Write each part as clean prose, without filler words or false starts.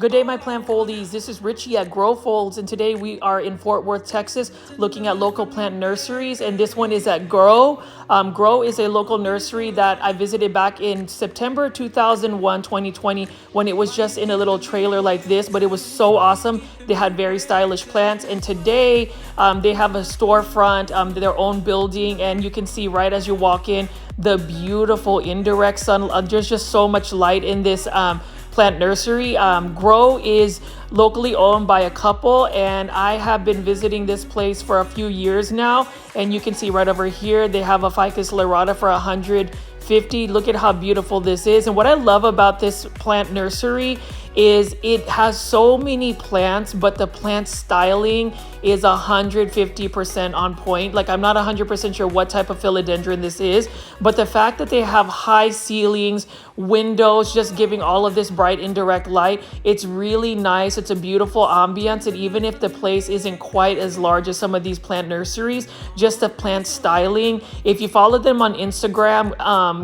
Good day, my plant foldies. This is Richie at Grow Folds, and today we are in Fort Worth, Texas, looking at local plant nurseries, and this one is at Grow. Grow is a local nursery that I visited back in September 2020, when it was just in a little trailer like this, but it was so awesome. They had very stylish plants, and today they have a storefront, their own building, and you can see right as you walk in the beautiful indirect sun. There's just so much light in this plant nursery. Grow is locally owned by a couple, and I have been visiting this place for a few years now, and you can see right over here they have a ficus lyrata for $150. Look at how beautiful this is. And what I love about this plant nursery is it has so many plants, but the plant styling is 150% on point. Like, I'm not 100% sure what type of philodendron this is, but the fact that they have high ceilings, windows, just giving all of this bright indirect light, it's really nice. It's a beautiful ambience. And even if the place isn't quite as large as some of these plant nurseries, just the plant styling, if you follow them on Instagram,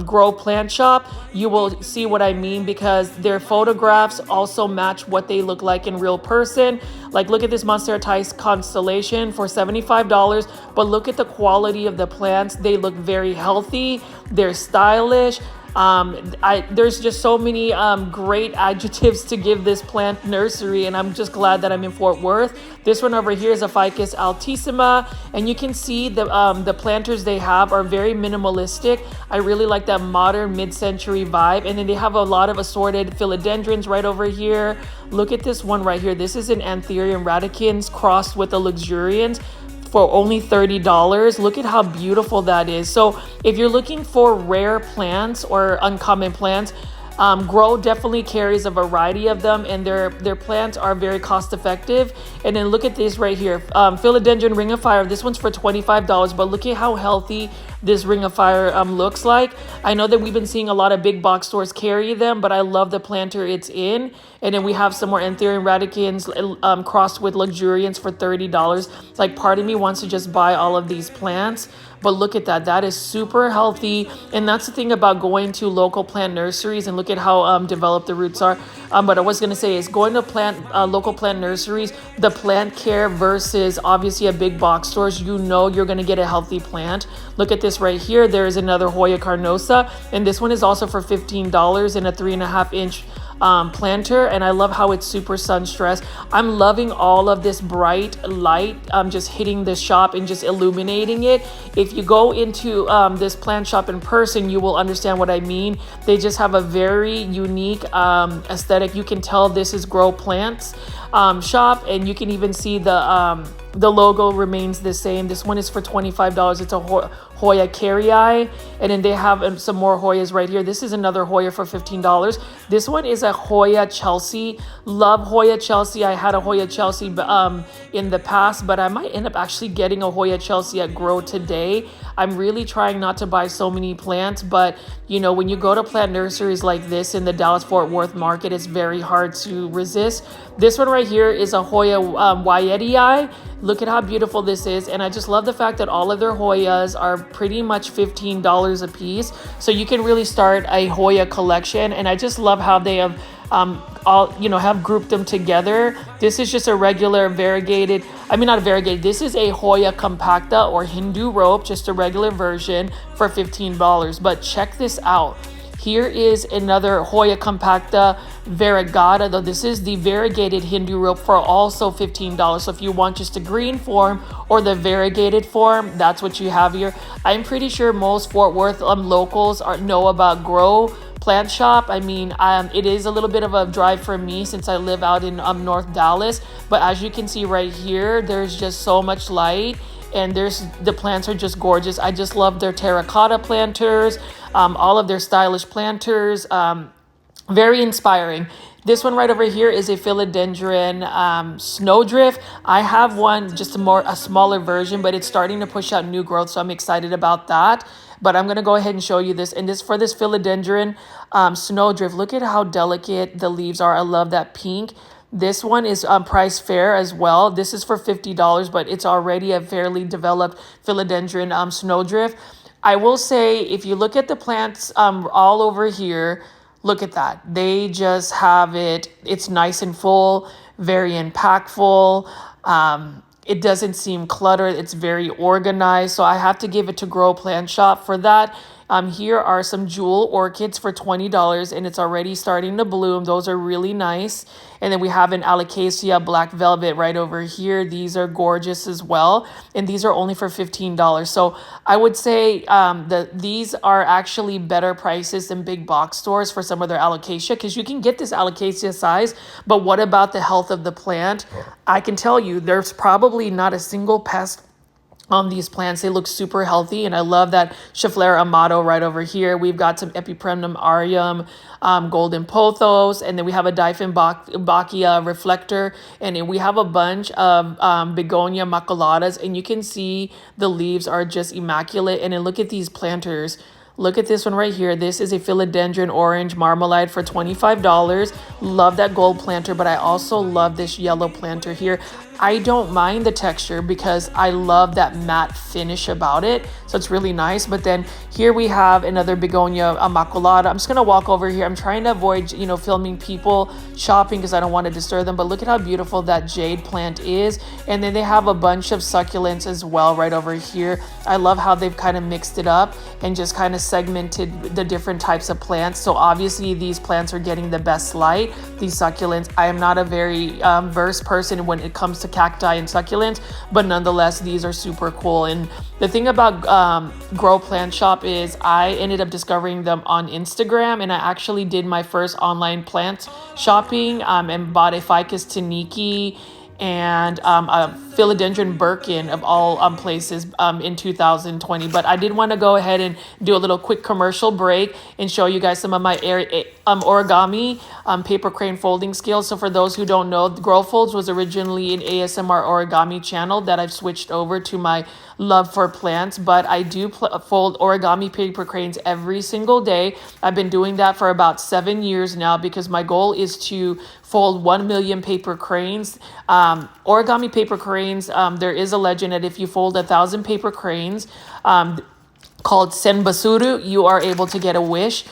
Grow Plant Shop, you will see what I mean, because their photographs also match what they look like in real person. Like, look at this Monstera constellation for $75, but look at the quality of the plants. They look very healthy. They're stylish. There's just so many great adjectives to give this plant nursery, and I'm just glad that I'm in Fort Worth. This one over here is a Ficus altissima, and you can see the planters they have are very minimalistic. I really like that modern mid-century vibe, and then they have a lot of assorted philodendrons right over here. Look at this one right here. This is an Anthurium radicans crossed with a luxurians for only $30. Look at how beautiful that is. So if you're looking for rare plants or uncommon plants, Grow definitely carries a variety of them, and their plants are very cost effective. And then look at this right here, philodendron ring of fire. This one's for $25, but look at how healthy this ring of fire looks like. I know that we've been seeing a lot of big box stores carry them, but I love the planter it's in. And then we have some more Anthurium radicans crossed with luxurians for $30. Like, part of me wants to just buy all of these plants. But look at that. That is super healthy. And that's the thing about going to local plant nurseries, and look at how developed the roots are. What I was going to say is, going to local plant nurseries, the plant care versus obviously a big box stores, you know you're going to get a healthy plant. Look at this right here. There is another Hoya carnosa, and this one is also for $15 in a 3.5-inch planter, and I love how it's super sun stressed. I'm loving all of this bright light just hitting the shop and just illuminating it. If you go into this plant shop in person, you will understand what I mean. They just have a very unique aesthetic. You can tell this is Grow Plants shop, and you can even see the logo remains the same. This one is for $25. It's a Hoya carrii, and then they have some more Hoyas right here. This is another Hoya for $15. This one is a Hoya Chelsea. Love Hoya Chelsea. I had a Hoya Chelsea in the past, but I might end up actually getting a Hoya Chelsea at Grow today. I'm really trying not to buy so many plants, but you know, when you go to plant nurseries like this in the Dallas-Fort Worth market, it's very hard to resist. This one right here is a Hoya Wyetii. Look at how beautiful this is, and I just love the fact that all of their Hoyas are pretty much $15 a piece, so you can really start a Hoya collection. And I just love how they have have grouped them together. This is just a regular variegated, not variegated, this is a Hoya compacta or Hindu rope, just a regular version for $15. But check this out. Here is another Hoya compacta variegata, though this is the variegated Hindu rope, for also $15. So if you want just the green form or the variegated form, that's what you have here. I'm pretty sure most Fort Worth locals know about Grow Plant Shop. It is a little bit of a drive for me since I live out in North Dallas, but as you can see right here, there's just so much light, and the plants are just gorgeous. I just love their terracotta planters, all of their stylish planters, very inspiring. This one right over here is a philodendron snowdrift. I have one, just a smaller version, but it's starting to push out new growth, so I'm excited about that. But I'm going to go ahead and show you this. And this for this philodendron snowdrift, look at how delicate the leaves are. I love that pink. This one is price fair as well. This is for $50, but it's already a fairly developed philodendron snowdrift. I will say, if you look at the plants all over here, look at that. They just have it. It's nice and full, very impactful. It doesn't seem cluttered. It's very organized. So I have to give it to Grow Plant Shop for that. Here are some jewel orchids for $20 and it's already starting to bloom. Those are really nice. And then we have an alocasia black velvet right over here. These are gorgeous as well. And these are only for $15. So I would say these are actually better prices than big box stores for some of their alocasia, because you can get this alocasia size. But what about the health of the plant? I can tell you there's probably not a single pest on these plants. They look super healthy, and I love that Schefflera amato right over here. We've got some Epipremnum aureum, golden pothos, and then we have a Dieffenbachia reflector, and then we have a bunch of begonia maculatas, and you can see the leaves are just immaculate. And then look at these planters. Look at this one right here. This is a philodendron orange marmalade for $25. Love that gold planter, but I also love this yellow planter here. I don't mind the texture because I love that matte finish about it. So it's really nice. But then here we have another begonia immaculata. I'm just going to walk over here. I'm trying to avoid, filming people shopping because I don't want to disturb them. But look at how beautiful that jade plant is. And then they have a bunch of succulents as well right over here. I love how they've kind of mixed it up and just kind of segmented the different types of plants. So obviously these plants are getting the best light, these succulents. I am not a very versed person when it comes to cacti and succulents, but nonetheless these are super cool. And the thing about Grow Plant Shop is I ended up discovering them on Instagram, and I actually did my first online plant shopping and bought a ficus taniki and a philodendron Birkin of all places in 2020. But I did want to go ahead and do a little quick commercial break and show you guys some of my origami paper crane folding skills. So for those who don't know, Grow Folds was originally an ASMR origami channel that I've switched over to my love for plants, but I do fold origami paper cranes every single day. I've been doing that for about 7 years now because my goal is to fold 1 million paper cranes. Origami paper cranes, there is a legend that if you fold 1,000 paper cranes, called senbasuru, you are able to get a wish.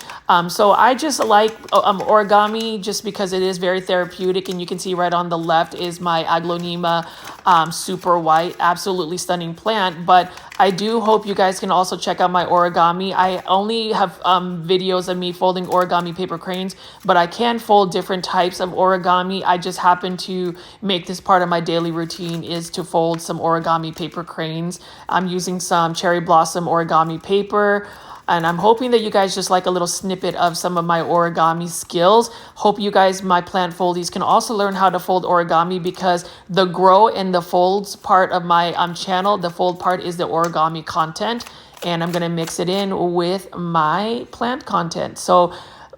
So I just like origami just because it is very therapeutic, and you can see right on the left is my Aglaonema super white, absolutely stunning plant. But I do hope you guys can also check out my origami. I only have videos of me folding origami paper cranes, but I can fold different types of origami. I just happen to make this part of my daily routine is to fold some origami paper cranes. I'm using some cherry blossom origami paper, and I'm hoping that you guys just like a little snippet of some of my origami skills. Hope you guys, my plant foldies, can also learn how to fold origami, because the grow and the folds part of my channel, the fold part is the origami content, and I'm going to mix it in with my plant content. So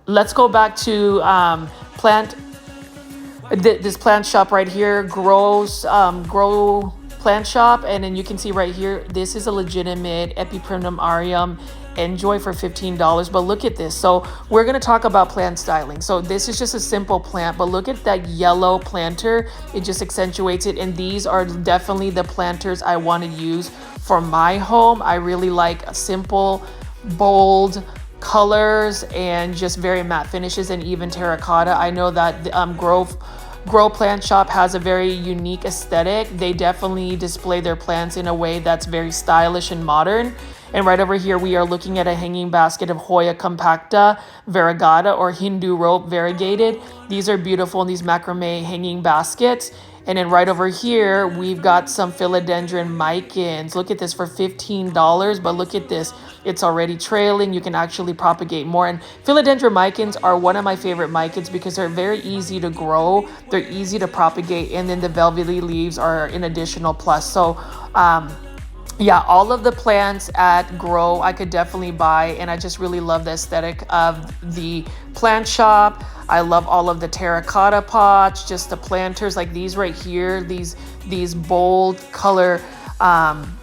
let's go back to this plant shop right here, Grow Plant Shop. And then you can see right here, this is a legitimate Epipremnum aureum Enjoy for $15. But look at this. So we're going to talk about plant styling. So this is just a simple plant, but look at that yellow planter. It just accentuates it. And these are definitely the planters I want to use for my home. I really like simple, bold colors and just very matte finishes and even terracotta. I know that Grow Plant Shop has a very unique aesthetic. They definitely display their plants in a way that's very stylish and modern. And right over here, we are looking at a hanging basket of Hoya compacta, variegata, or Hindu rope variegated. These are beautiful in these macrame hanging baskets. And then right over here, we've got some philodendron micans. Look at this for $15, but look at this. It's already trailing. You can actually propagate more. And philodendron micans are one of my favorite micans because they're very easy to grow. They're easy to propagate. And then the velvety leaves are an additional plus. So, yeah, all of the plants at Grow I could definitely buy, and I just really love the aesthetic of the plant shop. I love all of the terracotta pots, just the planters like these right here, these bold color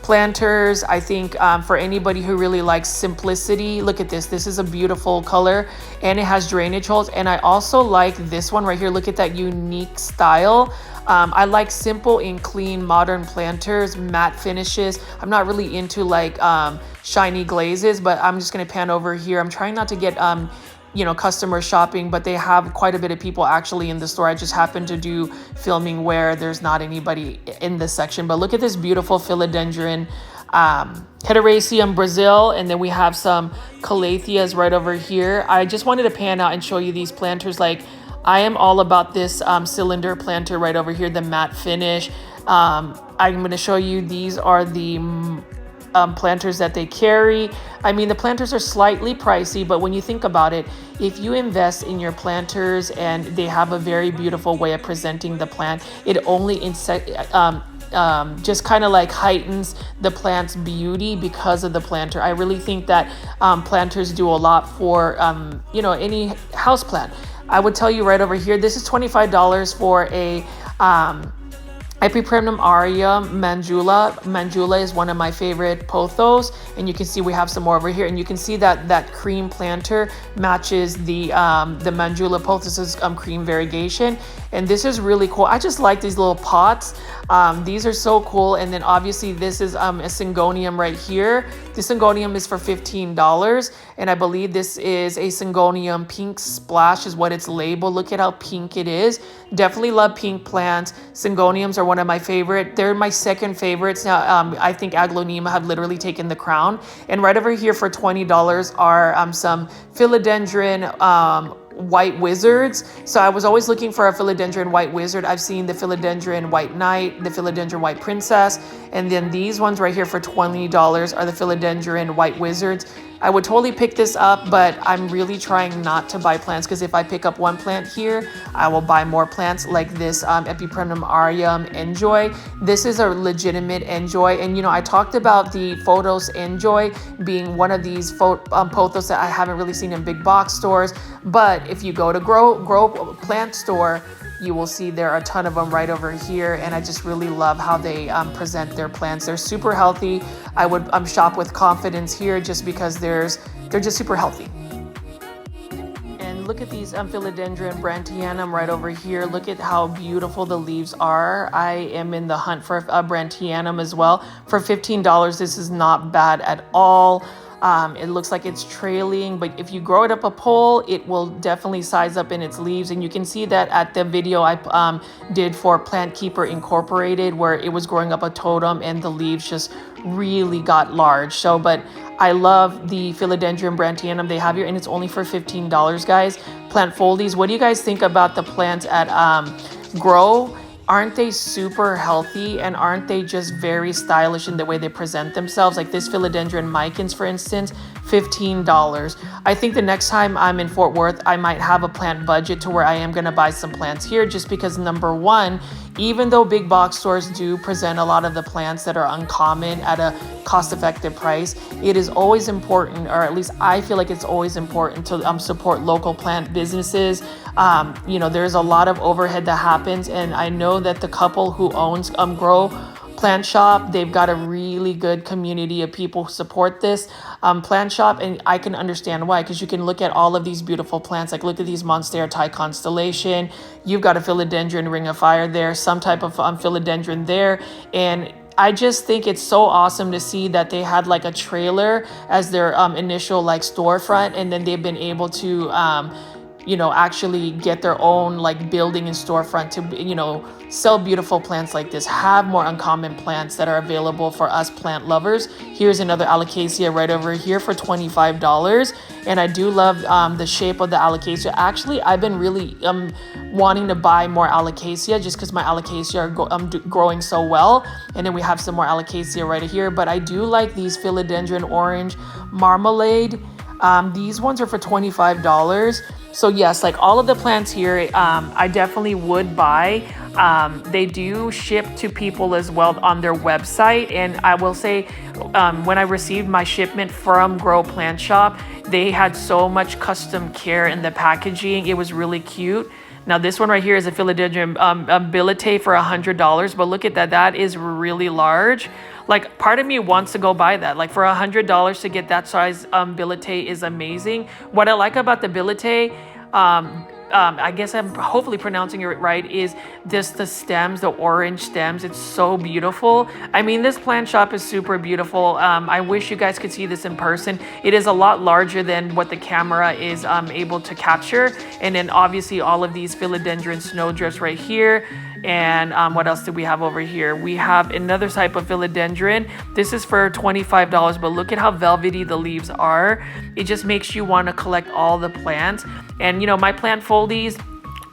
planters. I think for anybody who really likes simplicity, look at this. This is a beautiful color, and it has drainage holes. And I also like this one right here. Look at that unique style. I like simple and clean modern planters, matte finishes. I'm not really into like shiny glazes, but I'm just going to pan over here. I'm trying not to get customers shopping, but they have quite a bit of people actually in the store. I just happened to do filming where there's not anybody in this section. But look at this beautiful philodendron, Hederaceum Brazil, and then we have some calatheas right over here. I just wanted to pan out and show you these planters. Like, I am all about this cylinder planter right over here, the matte finish. I'm going to show you, these are the planters that they carry. I mean, the planters are slightly pricey, but when you think about it, if you invest in your planters and they have a very beautiful way of presenting the plant, it only just kind of like heightens the plant's beauty because of the planter. I really think that planters do a lot for any house plant. I would tell you right over here, this is $25 for a Epipremnum aria Mandula. Mandula is one of my favorite pothos, and you can see we have some more over here, and you can see that cream planter matches the Mandula pothos's cream variegation, and this is really cool. I just like these little pots. These are so cool. And then obviously this is a Syngonium right here. The Syngonium is for $15, and I believe this is a Syngonium Pink Splash is what it's labeled. Look at how pink it is. Definitely love pink plants. Syngoniums are one of my favorite. They're my second favorites. Now, I think Aglaonema have literally taken the crown. And right over here for $20 are some philodendron white wizards. So I was always looking for a philodendron white wizard. I've seen the philodendron white knight, the philodendron white princess, and then these ones right here for $20 are the philodendron white wizards. I would totally pick this up, but I'm really trying not to buy plants, because if I pick up one plant here, I will buy more plants like this Epipremnum Arium Enjoy. This is a legitimate Enjoy, and I talked about the Photos Enjoy being one of these pothos that I haven't really seen in big box stores, but if you go to grow plant store, you will see there are a ton of them right over here, and I just really love how they present their plants. They're super healthy. I would shop with confidence here just because they're just super healthy. And look at these philodendron brantianum right over here. Look at how beautiful the leaves are. I am in the hunt for a brantianum as well. For $15, this is not bad at all. It looks like it's trailing, but if you grow it up a pole, it will definitely size up in its leaves. And you can see that at the video I did for Plant Keeper Incorporated, where it was growing up a totem and the leaves just really got large. So, but I love the philodendron brantianum they have here, and it's only for $15, guys. Plant foldies, what do you guys think about the plants at Grow? Aren't they super healthy, and aren't they just very stylish in the way they present themselves? Like this philodendron micans, for instance, $15. I think the next time I'm in Fort Worth, I might have a plant budget to where I am going to buy some plants here, just because number one, even though big box stores do present a lot of the plants that are uncommon at a cost-effective price, it is always important, or at least I feel like it's always important to support local plant businesses. There's a lot of overhead that happens, and I know that the couple who owns Grow Plant Shop, they've got a really good community of people who support this plant shop, and I can understand why, because you can look at all of these beautiful plants. Like, look at these Monstera Thai Constellation. You've got a philodendron Ring of Fire there, some type of philodendron there, and I just think it's so awesome to see that they had like a trailer as their initial like storefront, and then they've been able to actually get their own like building and storefront to, sell beautiful plants like this, have more uncommon plants that are available for us plant lovers. Here's another Alocasia right over here for $25. And I do love the shape of the Alocasia. Actually, I've been really wanting to buy more Alocasia just because my Alocasia are growing so well. And then we have some more Alocasia right here. But I do like these philodendron orange marmalade. These ones are for $25. So yes, like all of the plants here, I definitely would buy. They do ship to people as well on their website. And I will say, when I received my shipment from Grow Plant Shop, they had so much custom care in the packaging. It was really cute. Now this one right here is a philodendron bilete for $100, but look at that. That is really large. Like, part of me wants to go buy that. Like, for $100 to get that size bilete is amazing. What I like about the bilete, I guess I'm hopefully pronouncing it right, is just the stems, the orange stems. It's so beautiful. I mean, this plant shop is super beautiful. I wish you guys could see this in person. It is a lot larger than what the camera is able to capture. And then obviously all of these philodendron snowdrifts right here. And what else do we have over here? We have another type of philodendron. This is for $25, but look at how velvety the leaves are. It just makes you want to collect all the plants. And you know, my plant foldies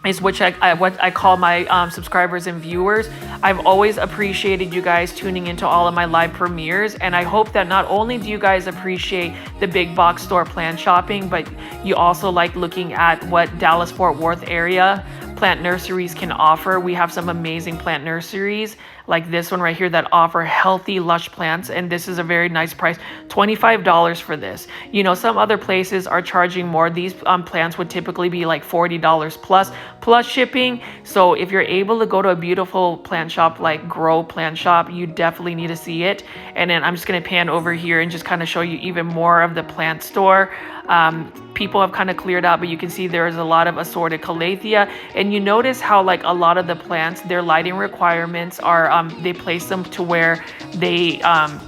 is what I call my subscribers and viewers. I've always appreciated you guys tuning into all of my live premieres, and I hope that not only do you guys appreciate the big box store plant shopping, but you also like looking at what Dallas-Fort Worth area plant nurseries can offer. We have some amazing plant nurseries like this one right here that offer healthy lush plants, and this is a very nice price, $25 for this. You know, some other places are charging more. These plants would typically be like $40 plus shipping. So if you're able to go to a beautiful plant shop like Grow Plant Shop, you definitely need to see it. And then I'm just going to pan over here and just kind of show you even more of the plant store. People have kind of cleared out, but you can see there's a lot of assorted calathea. And you notice how like a lot of the plants, their lighting requirements are, they place them to where they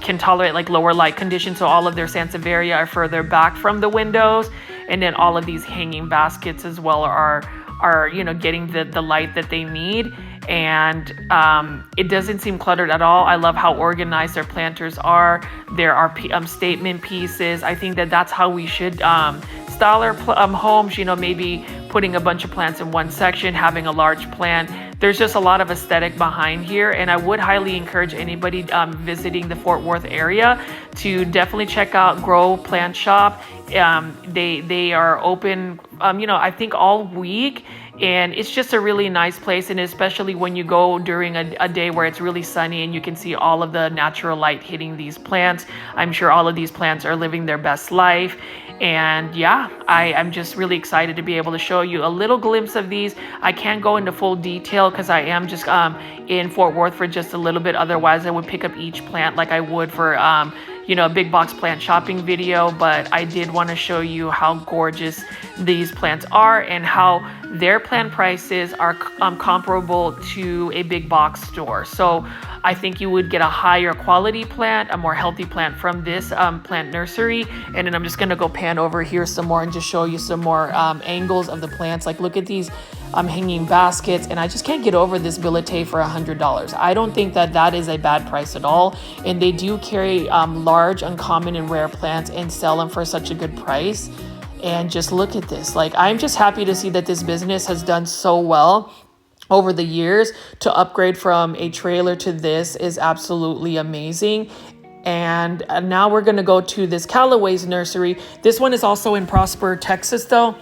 can tolerate like lower light conditions. So all of their sansevieria are further back from the windows. And then all of these hanging baskets as well are you know, getting the light that they need. And it doesn't seem cluttered at all. I love how organized their planters are. There are statement pieces. I think that that's how we should style our homes, you know, maybe putting a bunch of plants in one section, having a large plant. There's just a lot of aesthetic behind here, and I would highly encourage anybody visiting the Fort Worth area to definitely check out Grow Plant Shop. They are open, you know, I think all week. And it's just a really nice place, and especially when you go during a day where it's really sunny and you can see all of the natural light hitting these plants. I'm sure all of these plants are living their best life. And yeah, I'm just really excited to be able to show you a little glimpse of these. I can't go into full detail because I am just in Fort Worth for just a little bit. Otherwise, I would pick up each plant like I would for you know, a big box plant shopping video. But I did want to show you how gorgeous these plants are and how their plant prices are comparable to a big box store. So I think you would get a higher quality plant, a more healthy plant from this plant nursery. And then I'm just gonna go pan over here some more and just show you some more angles of the plants. Like look at these hanging baskets, and I just can't get over this billet for $100. I don't think that that is a bad price at all. And they do carry large, uncommon, and rare plants and sell them for such a good price. And just look at this. Like, I'm just happy to see that this business has done so well over the years. To upgrade from a trailer to this is absolutely amazing. And now we're going to go to this Callaways Nursery. This one is also in Prosper, Texas, though,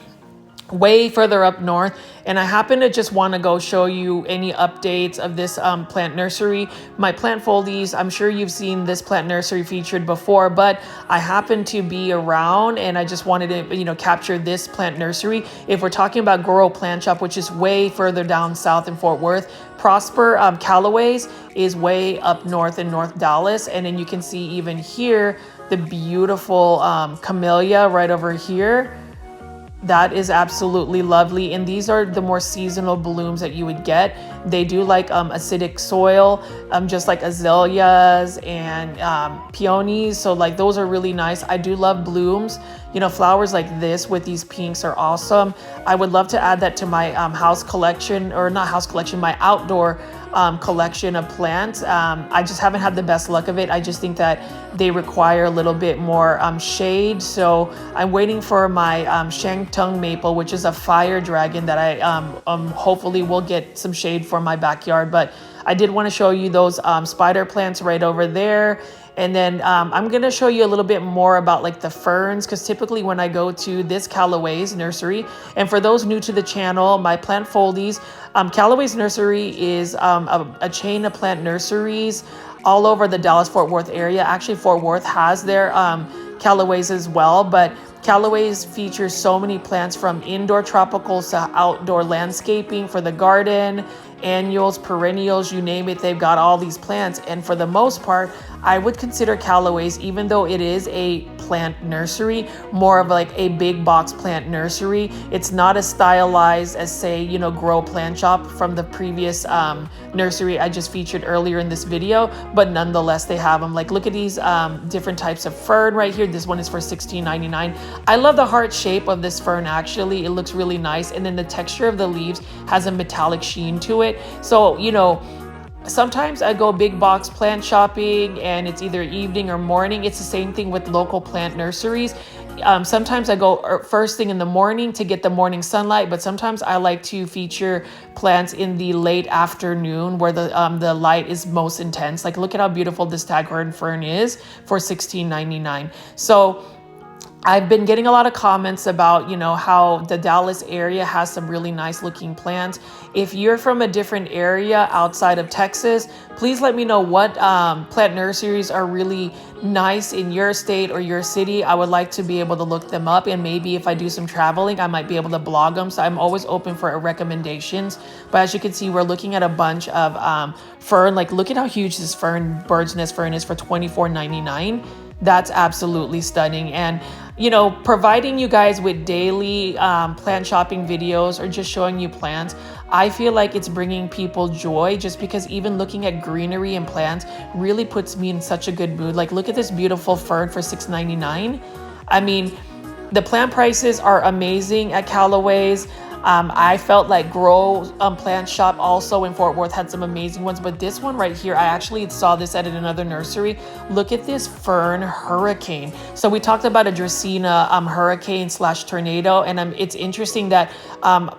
way further up north. And I happen to just want to go show you any updates of this plant nursery. My plant foldies, I'm sure you've seen this plant nursery featured before, but I happen to be around and I just wanted to, you know, capture this plant nursery. If we're talking about Grow Plant Shop, which is way further down south in Fort Worth, Prosper Callaways is way up north in North Dallas. And then you can see even here, the beautiful camellia right over here. That is absolutely lovely. And these are the more seasonal blooms that you would get. They do like acidic soil, just like azaleas and peonies. So like those are really nice. I do love blooms. You know, flowers like this with these pinks are awesome. I would love to add that to my house collection, or not house collection, my outdoor collection of plants. I just haven't had the best luck of it. I just think that they require a little bit more shade. So I'm waiting for my Shangtung maple, which is a fire dragon that I hopefully will get some shade for my backyard. But I did want to show you those spider plants right over there. And then I'm going to show you a little bit more about like the ferns, because typically when I go to this Callaways Nursery, and for those new to the channel, my plant foldies, Callaways Nursery is a chain of plant nurseries all over the Dallas-Fort Worth area. Actually, Fort Worth has their Callaways as well, but Callaways features so many plants, from indoor tropicals to outdoor landscaping for the garden. annuals, perennials, you name it, they've got all these plants. And for the most part, I would consider Callaways, even though it is a plant nursery, more of like a big box plant nursery. It's not as stylized as, say, you know, Grow Plant Shop from the previous nursery I just featured earlier in this video, but nonetheless they have them. Like, look at these different types of fern right here. This one is for $16.99. I love the heart shape of this fern. Actually, it looks really nice, and then the texture of the leaves has a metallic sheen to it. So, you know, sometimes I go big box plant shopping and it's either evening or morning. It's the same thing with local plant nurseries. Sometimes I go first thing in the morning to get the morning sunlight, but sometimes I like to feature plants in the late afternoon where the light is most intense. Like, look at how beautiful this staghorn fern is for $16.99. So I've been getting a lot of comments about, you know, how the Dallas area has some really nice looking plants. If you're from a different area outside of Texas, please let me know what plant nurseries are really nice in your state or your city. I would like to be able to look them up, and maybe if I do some traveling, I might be able to blog them. So I'm always open for recommendations. But as you can see, we're looking at a bunch of fern. Like, look at how huge this fern, bird's nest fern, is for $24.99. That's absolutely stunning. And, you know, providing you guys with daily plant shopping videos or just showing you plants, I feel like it's bringing people joy, just because even looking at greenery and plants really puts me in such a good mood. Like, look at this beautiful fern for $6.99. I mean, the plant prices are amazing at Callaways. I felt like Grow Plant Shop also in Fort Worth had some amazing ones, but this one right here, I actually saw this at another nursery. Look at this fern hurricane. So we talked about a Dracaena hurricane / tornado, and it's interesting that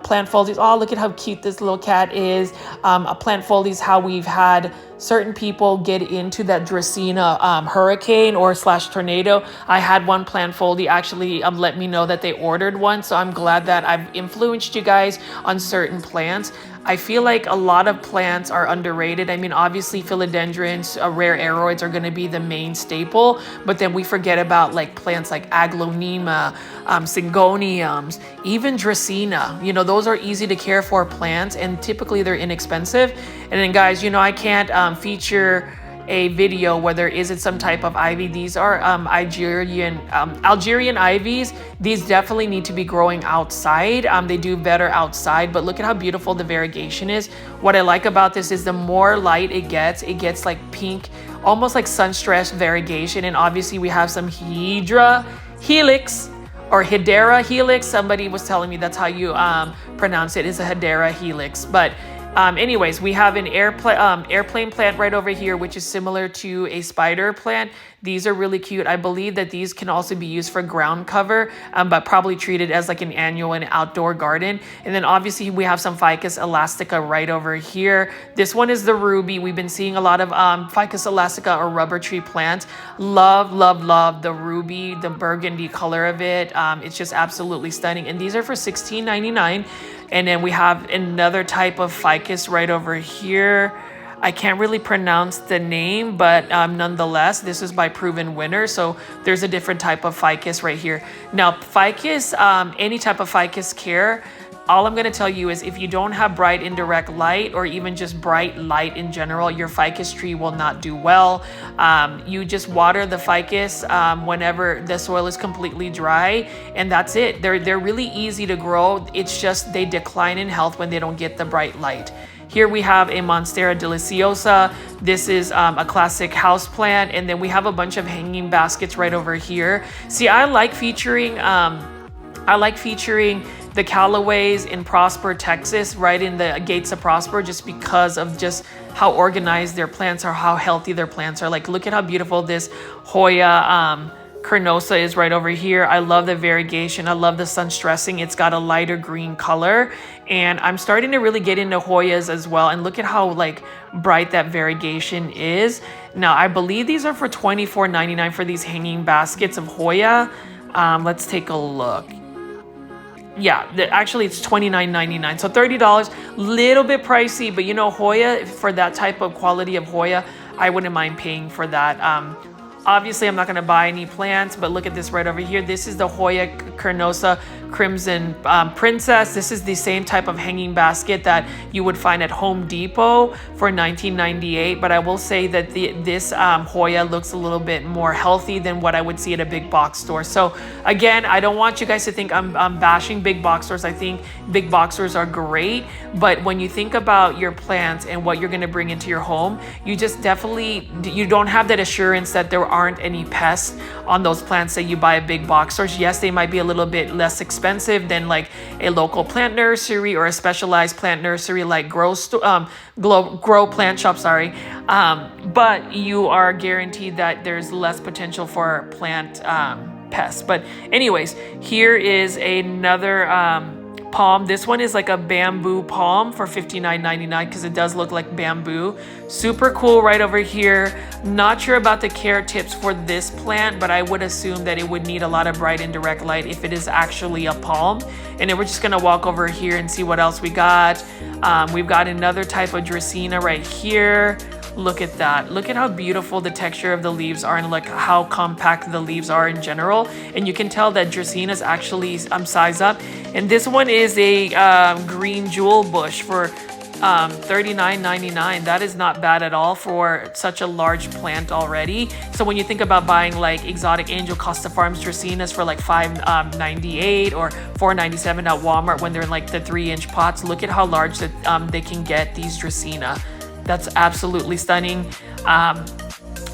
plant foldies, oh, look at how cute this little cat is. Plant foldies, how we've had certain people get into that Dracaena hurricane or / tornado. I had one plant foldy actually let me know that they ordered one, so I'm glad that I've influenced you guys on certain plants. I feel like a lot of plants are underrated. I mean, obviously philodendrons, rare aroids are going to be the main staple, but then we forget about like plants like Aglaonema, Syngoniums, even Dracaena. You know, those are easy to care for plants, and typically they're inexpensive. And then guys, you know, I can't feature a video where there isn't some type of ivy. These are Algerian ivies. These definitely need to be growing outside. They do better outside, but look at how beautiful the variegation is. What I like about this is the more light it gets like pink, almost like sunstress variegation. And obviously we have some Hydra helix or Hedera helix. Somebody was telling me that's how you pronounce it, is a Hedera helix. But anyways, we have an airplane plant right over here, which is similar to a spider plant. These are really cute. I believe that these can also be used for ground cover, but probably treated as like an annual and outdoor garden. And then obviously we have some Ficus elastica right over here. This one is the ruby. We've been seeing a lot of Ficus elastica or rubber tree plants. Love, love, love the ruby, the burgundy color of it. It's just absolutely stunning. And these are for $16.99. And then we have another type of ficus right over here. I can't really pronounce the name, but nonetheless, this is by Proven Winner. So there's a different type of ficus right here. Now, ficus, any type of ficus care, all I'm going to tell you is if you don't have bright indirect light or even just bright light in general, your ficus tree will not do well. You just water the ficus whenever the soil is completely dry, and that's it. They're really easy to grow. It's just they decline in health when they don't get the bright light. Here we have a Monstera deliciosa. This is a classic house plant, and then we have a bunch of hanging baskets right over here. See, I like featuring the Callaways in Prosper, Texas, right in the gates of Prosper, just because of just how organized their plants are, how healthy their plants are. Like, look at how beautiful this Hoya carnosa is right over here. I love the variegation. I love the sun stressing. It's got a lighter green color, and I'm starting to really get into Hoyas as well. And look at how like bright that variegation is. Now, I believe these are for $24.99 for these hanging baskets of Hoya. Let's take a look. Yeah, actually it's $29.99, so $30, little bit pricey, but you know, Hoya, for that type of quality of Hoya, I wouldn't mind paying for that. Obviously I'm not going to buy any plants, but look at this right over here. This is the Hoya carnosa Crimson Princess. This is the same type of hanging basket that you would find at Home Depot for $19.98. But I will say that this Hoya looks a little bit more healthy than what I would see at a big box store. So again, I don't want you guys to think I'm bashing big box stores. I think big box stores are great, but when you think about your plants and what you're going to bring into your home, you just definitely, you don't have that assurance that there aren't any pests on those plants that you buy at big box stores. Yes, they might be a little bit less expensive than like a local plant nursery or a specialized plant nursery like Grow Plant Shop, sorry. But you are guaranteed that there's less potential for plant pests. But anyways, here is another palm. This one is like a bamboo palm for $59.99 because it does look like bamboo. Super cool right over here. Not sure about the care tips for this plant, but I would assume that it would need a lot of bright and direct light if it is actually a palm. And then we're just gonna walk over here and see what else we got. We've got another type of Dracaena right here. Look at that. Look at how beautiful the texture of the leaves are and like how compact the leaves are in general. And you can tell that Dracaena is actually size up. And this one is a green jewel bush for $39.99. That is not bad at all for such a large plant already. So when you think about buying like exotic Angel Costa Farms Dracaenas for like $5.98 or $4.97 at Walmart when they're in like the 3-inch pots, look at how large that they can get these Dracaena. That's absolutely stunning.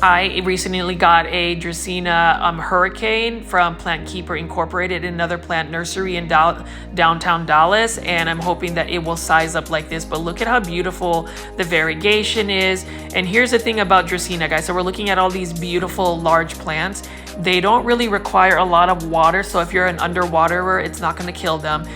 I recently got a Dracaena Hurricane from Plant Keeper Incorporated, another plant nursery in downtown Dallas, and I'm hoping that it will size up like this. But look at how beautiful the variegation is. And here's the thing about Dracaena, guys. So we're looking at all these beautiful large plants. They don't really require a lot of water, so if you're an underwaterer, it's not going to kill them.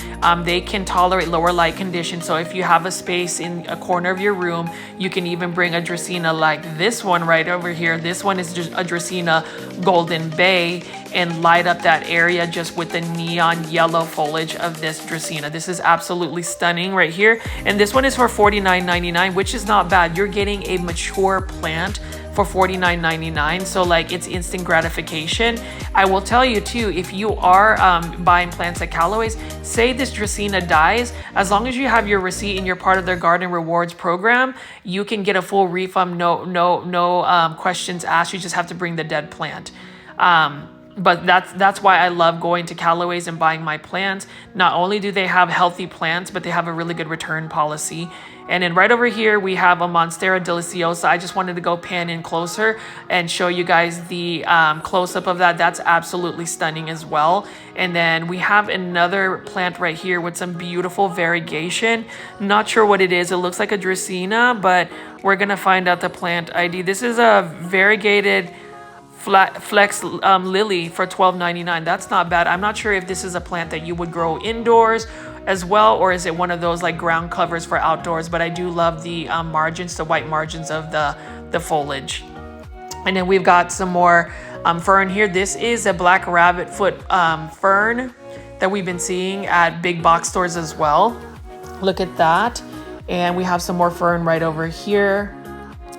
They can tolerate lower light conditions, so if you have a space in a corner of your room, you can even bring a Dracaena like this one right over here. This one is just a Dracaena Golden Bay, and light up that area just with the neon yellow foliage of this Dracaena. This is absolutely stunning right here. And this one is for $49.99, which is not bad. You're getting a mature plant for $49.99, so like it's instant gratification. I will tell you too, if you are buying plants at Callaways, say this Dracaena dies, as long as you have your receipt and you're part of their garden rewards program, you can get a full refund, no questions asked. You just have to bring the dead plant. But that's why I love going to Callaways and buying my plants. Not only do they have healthy plants, but they have a really good return policy. And then right over here, we have a Monstera Deliciosa. I just wanted to go pan in closer and show you guys the close-up of that. That's absolutely stunning as well. And then we have another plant right here with some beautiful variegation. Not sure what it is. It looks like a Dracaena, but we're going to find out the plant ID. This is a variegated flex lily for $12.99. That's not bad. I'm not sure if this is a plant that you would grow indoors as well, or is it one of those like ground covers for outdoors, but I do love the margins, the white margins of the foliage. And then we've got some more fern here. This is a black rabbit foot fern that we've been seeing at big box stores as well. Look at that. And we have some more fern right over here.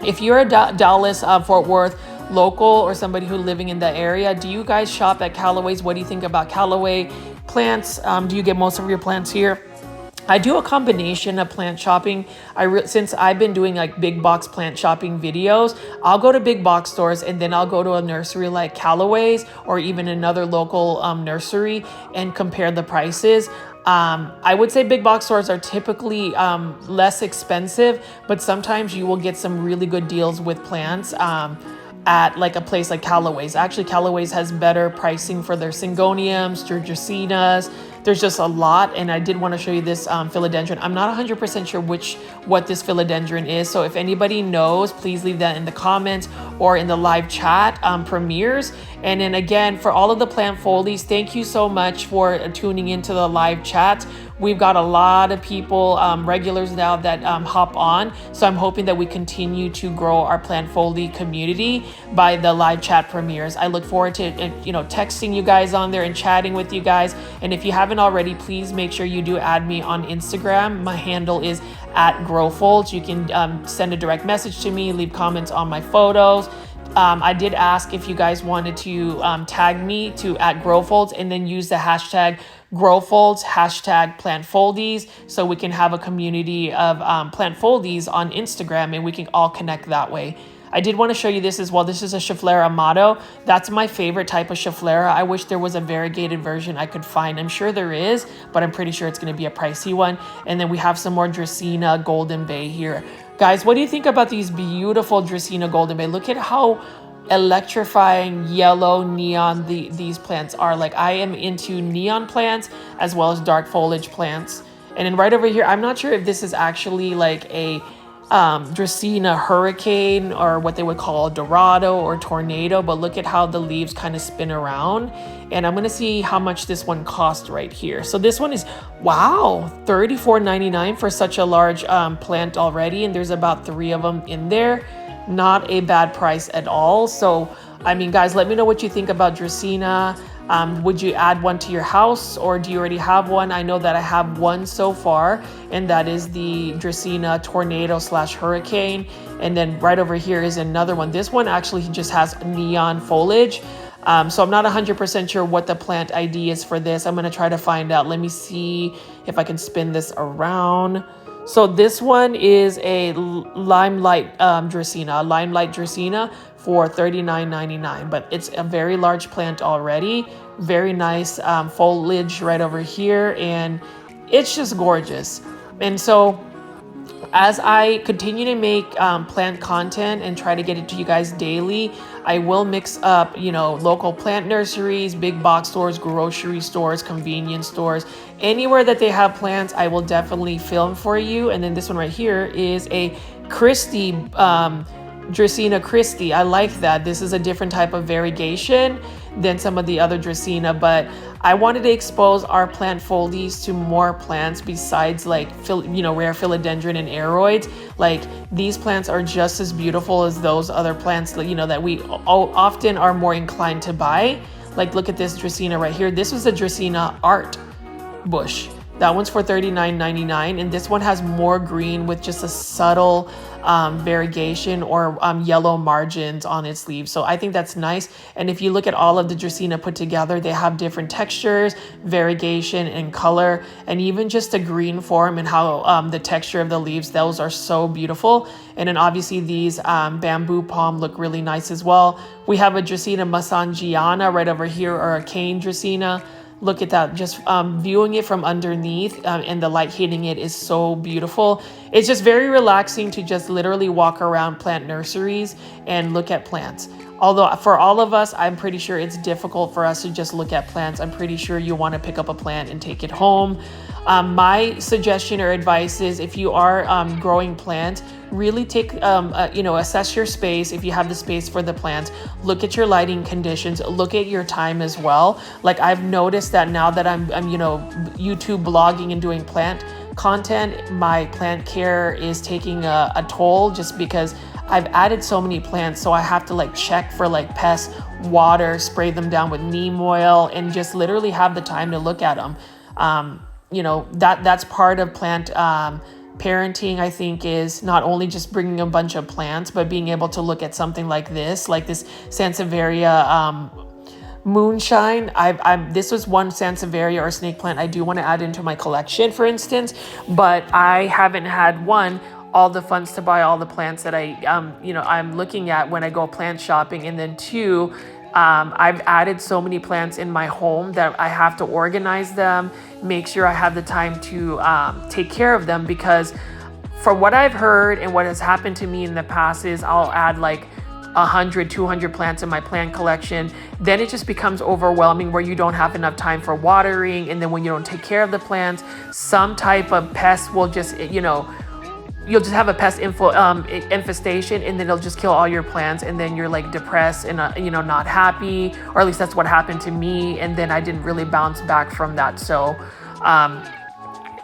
If you're a Dallas, Fort Worth local or somebody who living in the area, do you guys shop at Callaways? What do you think about Callaway plants? Do you get most of your plants here? I do a combination of plant shopping. Since I've been doing like big box plant shopping videos, I'll go to big box stores and then I'll go to a nursery like Callaways or even another local nursery and compare the prices. I would say big box stores are typically less expensive, but sometimes you will get some really good deals with plants at like a place like Callaways. Actually, Callaways has better pricing for their Syngoniums, their Dracaenas. There's just a lot, and I did want to show you this philodendron. I'm not 100% sure what this philodendron is, so if anybody knows, please leave that in the comments or in the live chat premieres. And then again, for all of the plant folies, thank you so much for tuning into the live chat. We've got a lot of people, regulars now that hop on. So I'm hoping that we continue to grow our plant folie community by the live chat premieres. I look forward to texting you guys on there and chatting with you guys. And if you haven't already, please make sure you do add me on Instagram. My handle is @growfolds. You can send a direct message to me, leave comments on my photos. I did ask if you guys wanted to tag me to @growfolds and then use the hashtag grow folds, hashtag plant foldies, so we can have a community of plant foldies on Instagram and we can all connect that way. I did want to show you this as well. This is a Schefflera Amato. That's my favorite type of Schefflera. I wish there was a variegated version I could find. I'm sure there is, but I'm pretty sure it's going to be a pricey one. And then we have some more Dracaena Golden Bay here. Guys, what do you think about these beautiful Dracaena Golden Bay? Look at how electrifying yellow neon these plants are. Like, I am into neon plants as well as dark foliage plants. And then right over here, I'm not sure if this is actually like a Dracaena hurricane or what they would call a Dorado or tornado, but look at how the leaves kind of spin around. And I'm gonna see how much this one cost right here. So this one is, wow, $34.99 for such a large plant already, and there's about 3 of them in there. Not a bad price at all. So I mean, guys, let me know what you think about Dracaena. Would you add one to your house, or do you already have one? I know that I have one so far, and that is the Dracaena Tornado / Hurricane. And then right over here is another one. This one actually just has neon foliage. So I'm not 100% sure what the plant ID is for this. I'm going to try to find out. Let me see if I can spin this around. So this one is a Limelight Dracaena for $39.99, but it's a very large plant already. Very nice foliage right over here, and it's just gorgeous. And so as I continue to make plant content and try to get it to you guys daily, I will mix up, you know, local plant nurseries, big box stores, grocery stores, convenience stores, anywhere that they have plants, I will definitely film for you. And then this one right here is a Christie, Dracaena Christie. I like that. This is a different type of variegation than some of the other Dracaena, but I wanted to expose our plant foldies to more plants besides, like, you know, rare philodendron and aroids. Like, these plants are just as beautiful as those other plants, you know, that we often are more inclined to buy. Like, look at this Dracaena right here. This was a Dracaena art bush. That one's for $39.99, and this one has more green with just a subtle variegation or yellow margins on its leaves. So I think that's nice. And if you look at all of the Dracaena put together, they have different textures, variegation, and color, and even just the green form and how the texture of the leaves, those are so beautiful. And then obviously these bamboo palm look really nice as well. We have a Dracaena Masangiana right over here, or a cane Dracaena. Look at that, just viewing it from underneath and the light hitting it is so beautiful. It's just very relaxing to just literally walk around plant nurseries and look at plants. Although for all of us, I'm pretty sure it's difficult for us to just look at plants. I'm pretty sure you want to pick up a plant and take it home. My suggestion or advice is, if you are growing plants, really take, you know, assess your space. If you have the space for the plants, look at your lighting conditions, look at your time as well. Like, I've noticed that now that I'm you know, YouTube blogging and doing plant content, my plant care is taking a toll, just because I've added so many plants. So I have to, like, check for, like, pests, water, spray them down with neem oil, and just literally have the time to look at them. You know, that's part of plant parenting, I think, is not only just bringing a bunch of plants, but being able to look at something like this Sansevieria moonshine. This was one Sansevieria or snake plant I do want to add into my collection, for instance, but I haven't had, one, all the funds to buy all the plants that I'm looking at when I go plant shopping, and then two, I've added so many plants in my home that I have to organize them, make sure I have the time to take care of them, because from what I've heard and what has happened to me in the past is I'll add like 100, 200 plants in my plant collection. Then it just becomes overwhelming where you don't have enough time for watering. And then when you don't take care of the plants, some type of pest will just, you know, you'll just have a pest infestation, and then it'll just kill all your plants, and then you're like depressed and you know, not happy, or at least that's what happened to me. And then I didn't really bounce back from that. So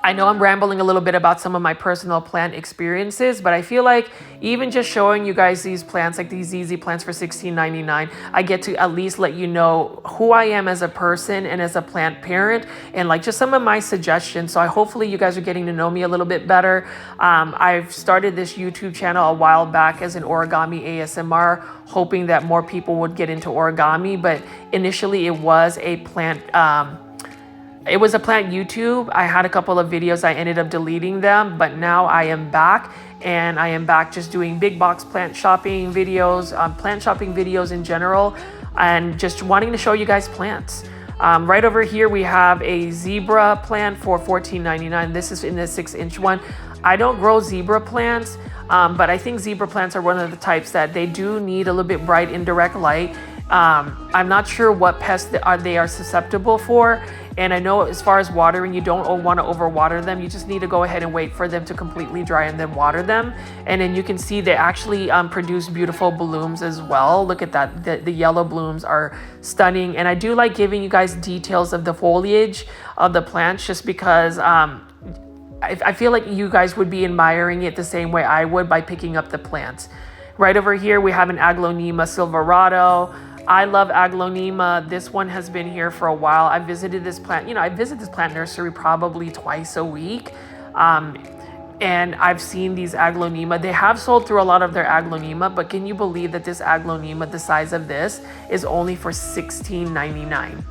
I know I'm rambling a little bit about some of my personal plant experiences, but I feel like even just showing you guys these plants, like these easy plants for $16.99, I get to at least let you know who I am as a person and as a plant parent, and like just some of my suggestions. So hopefully you guys are getting to know me a little bit better. I've started this YouTube channel a while back as an origami ASMR, hoping that more people would get into origami, but initially it was a plant It was a plant YouTube. I had a couple of videos. I ended up deleting them, but now I am back, and I am back just doing big box plant shopping videos, plant shopping videos in general, and just wanting to show you guys plants. Right over here, we have a zebra plant for $14.99. This is in the 6-inch one. I don't grow zebra plants, but I think zebra plants are one of the types that they do need a little bit bright indirect light. I'm not sure what pests they are susceptible for. And I know as far as watering, you don't want to overwater them. You just need to go ahead and wait for them to completely dry and then water them. And then you can see they actually produce beautiful blooms as well. Look at that. The yellow blooms are stunning. And I do like giving you guys details of the foliage of the plants just because I feel like you guys would be admiring it the same way I would by picking up the plants. Right over here, we have an Aglaonema silverado. I love Aglaonema. This one has been here for a while. I visited this plant, I visit this plant nursery probably twice a week. And I've seen these Aglaonema. They have sold through a lot of their Aglaonema, but can you believe that this Aglaonema, the size of this, is only for $16.99?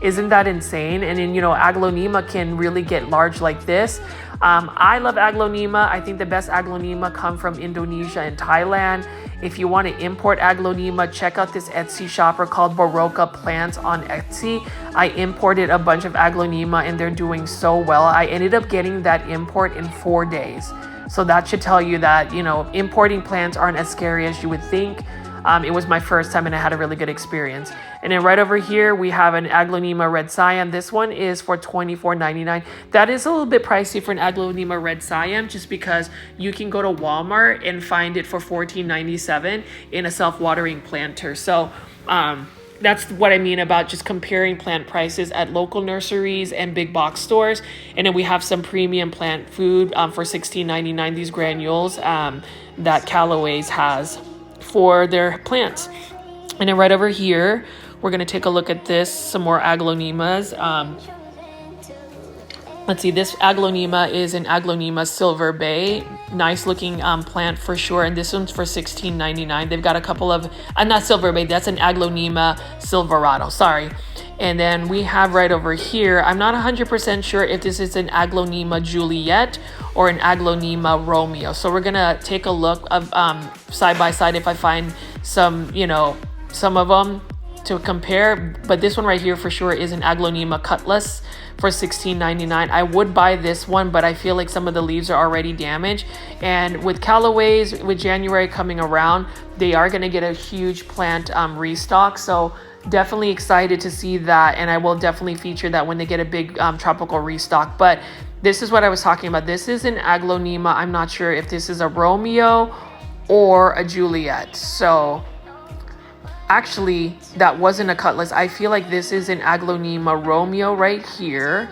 Isn't that insane? And then, Aglaonema can really get large like this. I love Aglaonema. I think the best Aglaonema come from Indonesia and Thailand. If you want to import Aglaonema, check out this Etsy shopper called Baroka Plants on Etsy. I imported a bunch of Aglaonema and they're doing so well. I ended up getting that import in 4 days. So that should tell you that, importing plants aren't as scary as you would think. It was my first time and I had a really good experience. And then right over here, we have an Aglaonema Red Siam. This one is for $24.99. That is a little bit pricey for an Aglaonema Red Siam just because you can go to Walmart and find it for $14.97 in a self-watering planter. So that's what I mean about just comparing plant prices at local nurseries and big box stores. And then we have some premium plant food for $16.99, these granules that Callaways has for their plants. And then right over here, we're going to take a look at this, some more Aglaonemas. Let's see, this Aglaonema is an Aglaonema Silver Bay. Nice looking plant for sure. And this one's for $16.99. They've got a couple of, not Silver Bay, that's an Aglaonema Silverado, sorry. And then we have right over here, I'm not 100% sure if this is an Aglaonema Juliet or an Aglaonema Romeo. So we're gonna take a look of side by side if I find some, some of them to compare. But this one right here for sure is an Aglaonema Cutlass for $16.99. I would buy this one, but I feel like some of the leaves are already damaged. And with Callaways, with January coming around, they are gonna get a huge plant restock. So definitely excited to see that, and I will definitely feature that when they get a big tropical restock. But this is what I was talking about. This is an Aglaonema. I'm not sure if this is a Romeo or a Juliet. So actually, that wasn't a Cutlass. I feel like this is an Aglaonema Romeo right here,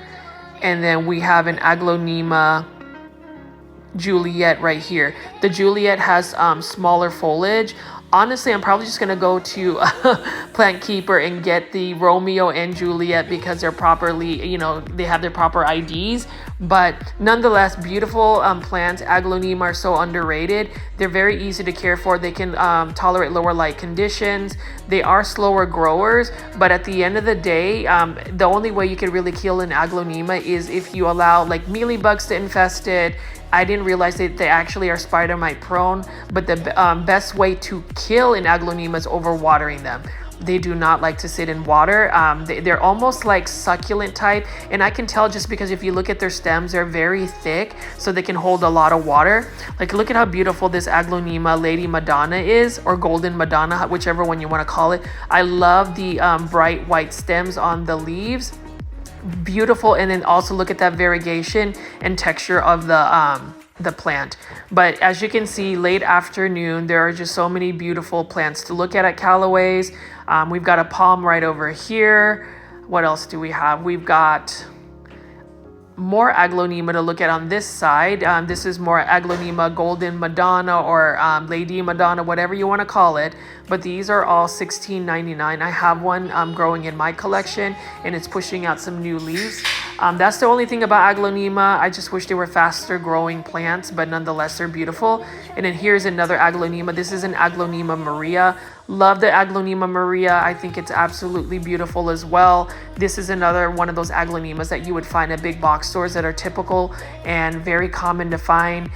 and then we have an Aglaonema Juliet right here. The Juliet has smaller foliage. Honestly, I'm probably just going to go to Plant Keeper and get the Romeo and Juliet because they're properly, they have their proper IDs. But nonetheless, beautiful plants. Aglaonema are so underrated. They're very easy to care for. They can tolerate lower light conditions. They are slower growers. But at the end of the day, the only way you can really kill an Aglaonema is if you allow like mealybugs to infest it. I didn't realize that they actually are spider mite prone, but the best way to kill an Aglaonema is overwatering them. They do not like to sit in water. They're almost like succulent type, and I can tell just because if you look at their stems, they're very thick, so they can hold a lot of water. Like, look at how beautiful this Aglaonema Lady Madonna is, or Golden Madonna, whichever one you want to call it. I love the bright white stems on the leaves. Beautiful. And then also look at that variegation and texture of the plant. But as you can see, late afternoon, there are just so many beautiful plants to look at Callaways. We've got a palm right over here. What else do we have? We've got more Aglaonema to look at on this side. This is more Aglaonema Golden Madonna or Lady Madonna, whatever you want to call it. But these are all $16.99. I have one growing in my collection, and it's pushing out some new leaves. That's the only thing about Aglaonema. I just wish they were faster growing plants, but nonetheless, they're beautiful. And then here's another Aglaonema. This is an Aglaonema Maria. Love the Aglaonema Maria. I think it's absolutely beautiful as well. This is another one of those Aglaonemas that you would find at big box stores that are typical and very common to find.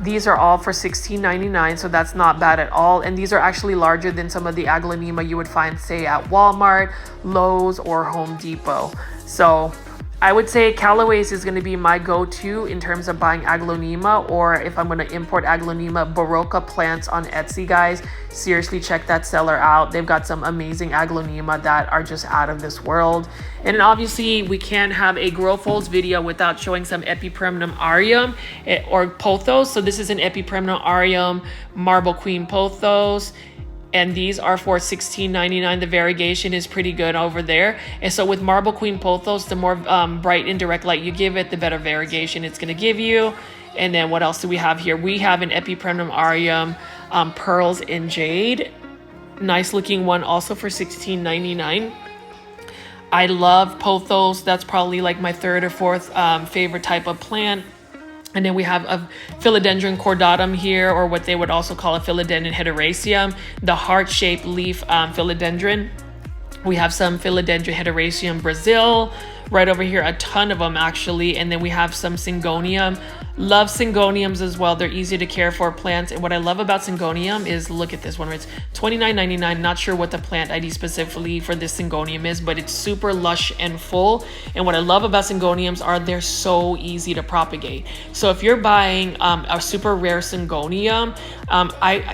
These are all for $16.99, so that's not bad at all. And these are actually larger than some of the Aglaonema you would find, say, at Walmart, Lowe's, or Home Depot. So I would say Callaways is going to be my go-to in terms of buying Aglaonema, or if I'm going to import Aglaonema Barocca plants on Etsy, guys, seriously check that seller out. They've got some amazing Aglaonema that are just out of this world. And obviously we can't have a grow folds video without showing some Epipremnum aureum or pothos. So this is an Epipremnum aureum marble queen pothos. And these are for $16.99. The variegation is pretty good over there. And so with Marble Queen Pothos, the more bright and direct light you give it, the better variegation it's going to give you. And then what else do we have here? We have an Epipremnum aureum Pearls in Jade. Nice looking one also for $16.99. I love pothos. That's probably like my third or fourth favorite type of plant. And then we have a Philodendron cordatum here, or what they would also call a Philodendron hederaceum, the heart-shaped leaf philodendron. We have some Philodendron hederaceum Brazil, right over here, a ton of them actually. And then we have some Syngonium. Love Syngoniums as well. They're easy to care for plants. And what I love about Syngonium is, look at this one, it's $29.99. Not sure what the plant ID specifically for this Syngonium is, but it's super lush and full. And what I love about Syngoniums are they're so easy to propagate. So if you're buying a super rare Syngonium,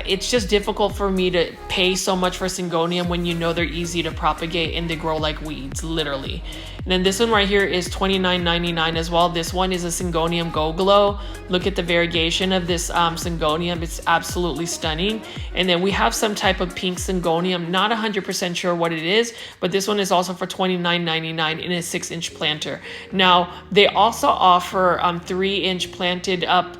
it's just difficult for me to pay so much for Syngonium when you know they're easy to propagate and they grow like weeds, literally. And then this one right here is $29.99 as well. This one is a Syngonium Go Glow. Look at the variegation of this Syngonium. It's absolutely stunning. And then we have some type of pink Syngonium. Not 100% sure what it is, but this one is also for $29.99 in a 6-inch planter. Now, they also offer 3-inch planted up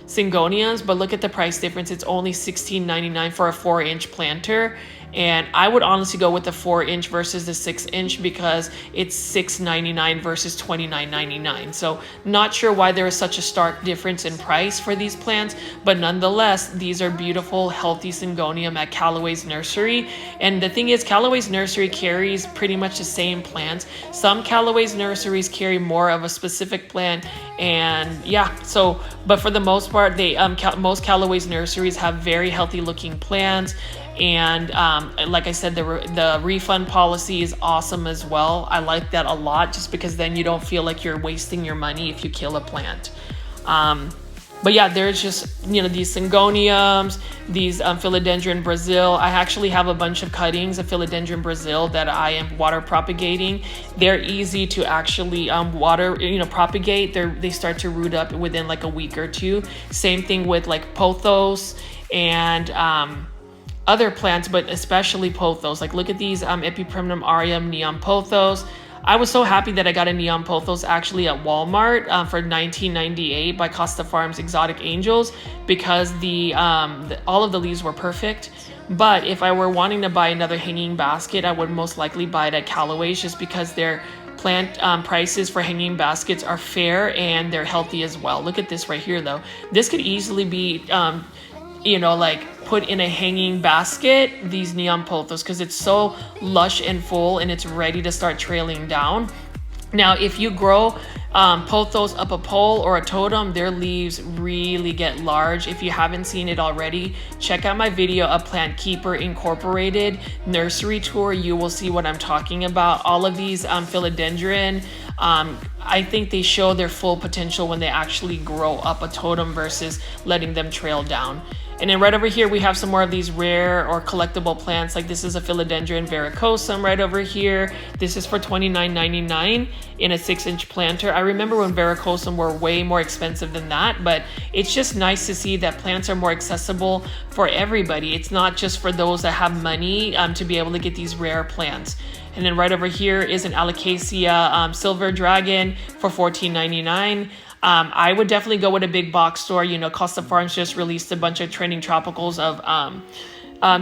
Syngoniums, but look at the price difference. It's only $16.99 for a 4-inch planter. And I would honestly go with the 4-inch versus the 6-inch because it's $6.99 versus $29.99. So not sure why there is such a stark difference in price for these plants, but nonetheless, these are beautiful, healthy Syngonium at Callaways Nursery. And the thing is, Callaways Nursery carries pretty much the same plants. Some Callaways Nurseries carry more of a specific plant, and yeah, so, but for the most part, they most Callaways Nurseries have very healthy looking plants. And like I said, the refund policy is awesome as well. I like that a lot, just because then you don't feel like you're wasting your money if you kill a plant. But yeah, there's just, these Syngoniums, these Philodendron Brazil. I actually have a bunch of cuttings of Philodendron Brazil that I am water propagating. They're easy to actually water, propagate. They start to root up within like a week or two. Same thing with like pothos and other plants, but especially pothos. Like look at these Epipremnum aureum neon pothos. I was so happy that I got a neon pothos actually at Walmart for $19.98 by Costa Farms Exotic Angels, because all of the leaves were perfect. But if I were wanting to buy another hanging basket, I would most likely buy it at Callaways, just because their plant prices for hanging baskets are fair and they're healthy as well. Look at this right here though. This could easily be like put in a hanging basket, these neon pothos, because it's so lush and full and it's ready to start trailing down. Now, if you grow pothos up a pole or a totem, their leaves really get large. If you haven't seen it already, check out my video, A Plant Keeper Incorporated Nursery Tour. You will see what I'm talking about. All of these philodendron, I think they show their full potential when they actually grow up a totem versus letting them trail down. And then right over here, we have some more of these rare or collectible plants. Like this is a Philodendron verrucosum right over here. This is for $29.99 in a 6-inch planter. I remember when verrucosum were way more expensive than that, but it's just nice to see that plants are more accessible for everybody. It's not just for those that have money to be able to get these rare plants. And then right over here is an Alocasia silver dragon for $14.99. I would definitely go with a big box store. Costa Farms just released a bunch of trending tropicals of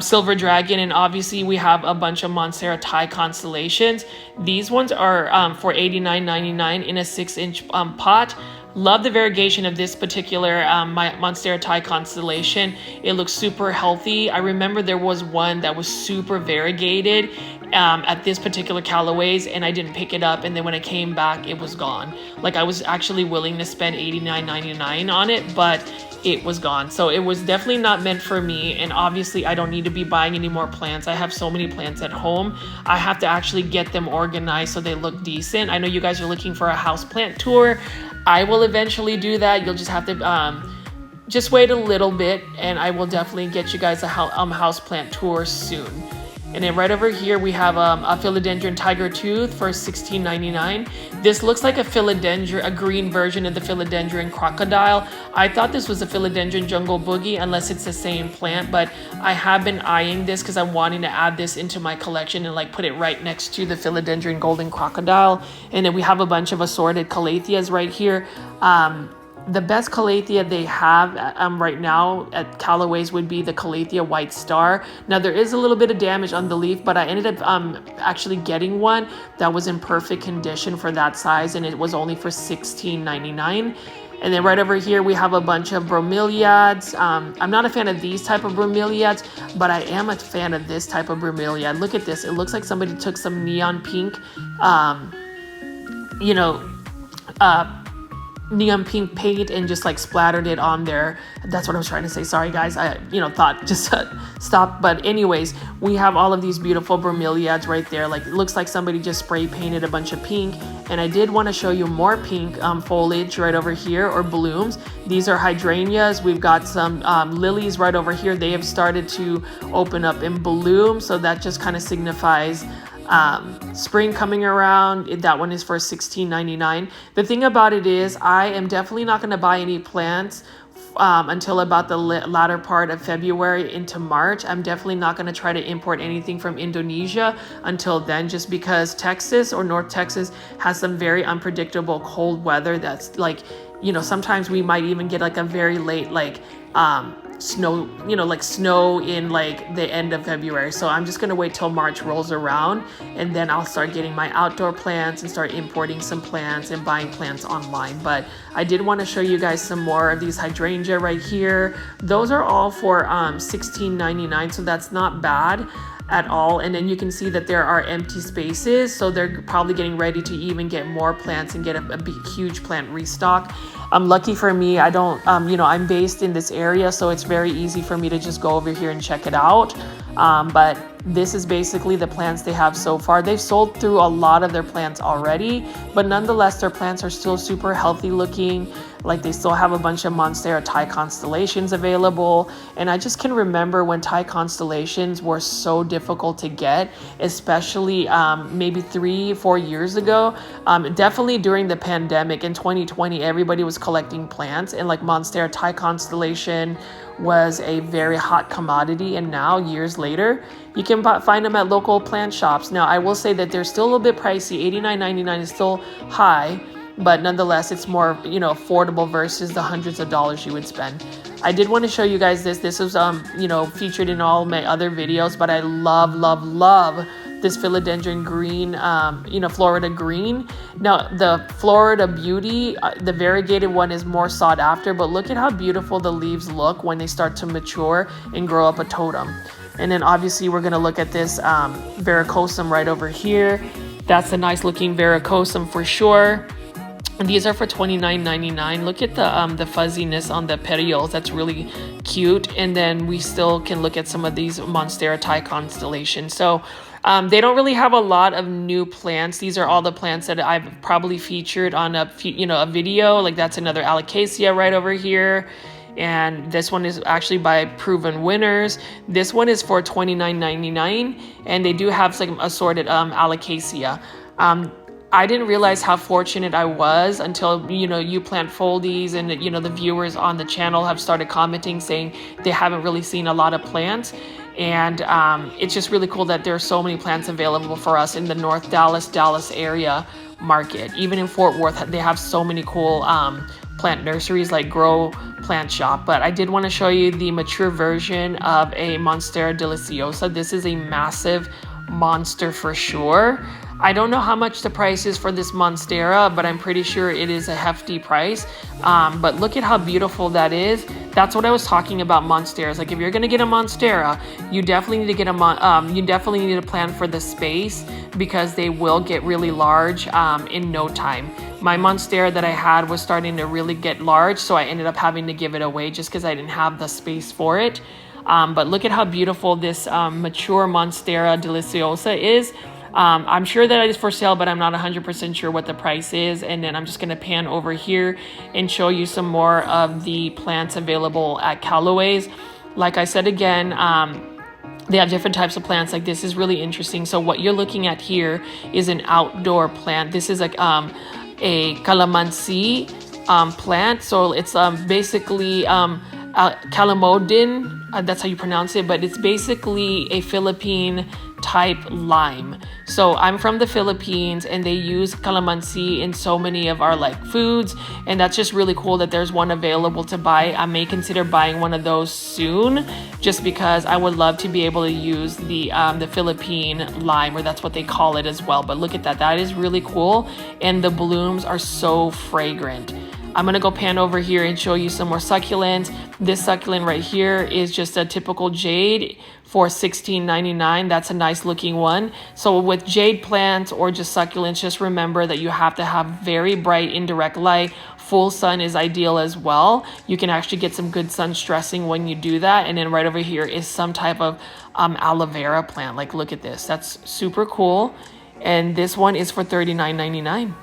silver dragon, and obviously we have a bunch of Monstera Thai constellations. These ones are for $89.99 in a 6-inch pot. Love the variegation of this particular my Monstera Thai constellation. It looks super healthy. I remember there was one that was super variegated at this particular Callaways, and I didn't pick it up, and then when I came back it was gone. Like, I was actually willing to spend $89.99 on it, but it was gone. So it was definitely not meant for me, and obviously I don't need to be buying any more plants. I have so many plants at home. I have to actually get them organized so they look decent. I know you guys are looking for a house plant tour. I will eventually do that. You'll just have to just wait a little bit, and I will definitely get you guys a house plant tour soon. And then right over here we have a philodendron tiger tooth for $16.99. This looks like a philodendron, a green version of the philodendron crocodile. I thought this was a philodendron jungle boogie, unless it's the same plant, but I have been eyeing this because I'm wanting to add this into my collection and like put it right next to the philodendron golden crocodile. And then we have a bunch of assorted calatheas right here. The best calathea they have right now at Callaways would be the Calathea White Star. Now, there is a little bit of damage on the leaf, but I ended up actually getting one that was in perfect condition for that size, and it was only for $16.99. And then right over here, we have a bunch of bromeliads. I'm not a fan of these type of bromeliads, but I am a fan of this type of bromeliad. Look at this. It looks like somebody took some neon pink, neon pink paint and just like splattered it on there. That's what I was trying to say. Sorry guys, I thought just stop. But anyways, we have all of these beautiful bromeliads right there. Like, it looks like somebody just spray painted a bunch of pink. And I did want to show you more pink foliage right over here, or blooms. These are hydrangeas. We've got some lilies right over here. They have started to open up and bloom, so that just kind of signifies spring coming around. That one is for $16.99. The thing about it is, I am definitely not going to buy any plants until about the latter part of February into March. I'm definitely not going to try to import anything from Indonesia until then, just because Texas or North Texas has some very unpredictable cold weather that's like, sometimes we might even get like a very late snow, like snow in like the end of February. So I'm just gonna wait till March rolls around, and then I'll start getting my outdoor plants and start importing some plants and buying plants online. But I did want to show you guys some more of these hydrangea right here. Those are all for $16.99, so that's not bad at all. And then you can see that there are empty spaces, so they're probably getting ready to even get more plants and get a big, huge plant restock. Lucky for me, I don't, I'm based in this area, so it's very easy for me to just go over here and check it out. But this is basically the plants they have so far. They've sold through a lot of their plants already, but nonetheless, their plants are still super healthy looking. Like, they still have a bunch of Monstera Thai constellations available. And I just can remember when Thai constellations were so difficult to get, especially maybe 3-4 years ago. Definitely during the pandemic in 2020, everybody was collecting plants, and like Monstera Thai constellation was a very hot commodity. And now, years later, you can find them at local plant shops. Now, I will say that they're still a little bit pricey. $89.99 is still high, but nonetheless, it's more, affordable versus the hundreds of dollars you would spend. I did want to show you guys this. This was, featured in all my other videos, but I love, love, love this philodendron green, Florida green. Now, the Florida Beauty, the variegated one, is more sought after, but look at how beautiful the leaves look when they start to mature and grow up a totem. And then obviously we're going to look at this varicosum right over here. That's a nice looking varicosum for sure. And these are for $29.99. Look at the fuzziness on the petioles. That's really cute. And then we still can look at some of these Monstera Thai constellations. So they don't really have a lot of new plants. These are all the plants that I've probably featured on a video. Like, that's another alocasia right over here. And this one is actually by Proven Winners. This one is for $29.99, and they do have some assorted alocasia. I didn't realize how fortunate I was until, you plant foldies and, the viewers on the channel have started commenting saying they haven't really seen a lot of plants. And it's just really cool that there are so many plants available for us in the North Dallas area market. Even in Fort Worth, they have so many cool plant nurseries like Grow Plant Shop, but I did want to show you the mature version of a Monstera deliciosa. This is a massive monster for sure. I don't know how much the price is for this Monstera, but I'm pretty sure it is a hefty price. But look at how beautiful that is. That's what I was talking about Monsteras. Like if you're gonna get a Monstera, you definitely need to get you definitely need to plan for the space, because they will get really large in no time. My Monstera that I had was starting to really get large, so I ended up having to give it away just because I didn't have the space for it. But look at how beautiful this mature Monstera deliciosa is. I'm sure that it is for sale, but I'm not 100% sure what the price is. And then I'm just going to pan over here and show you some more of the plants available at Callaways. Like I said again, they have different types of plants. Like this is really interesting. So what you're looking at here is an outdoor plant. This is like a calamansi plant. So it's basically calamodin, that's how you pronounce it, but it's basically a Philippine type lime. So I'm from the Philippines, and they use calamansi in so many of our like foods, and that's just really cool that there's one available to buy. I may consider buying one of those soon, just because I would love to be able to use the Philippine lime, or that's what they call it as well. But look at that, that is really cool, and the blooms are so fragrant. I'm gonna go pan over here and show you some more succulents. This succulent right here is just a typical jade for $16.99. That's a nice looking one. So with jade plants or just succulents, just remember that you have to have very bright indirect light. Full sun is ideal as well. You can actually get some good sun stressing when you do that. And then right over here is some type of aloe vera plant. Like look at this, that's super cool. And this one is for $39.99.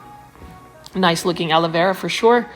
Nice looking aloe vera for sure.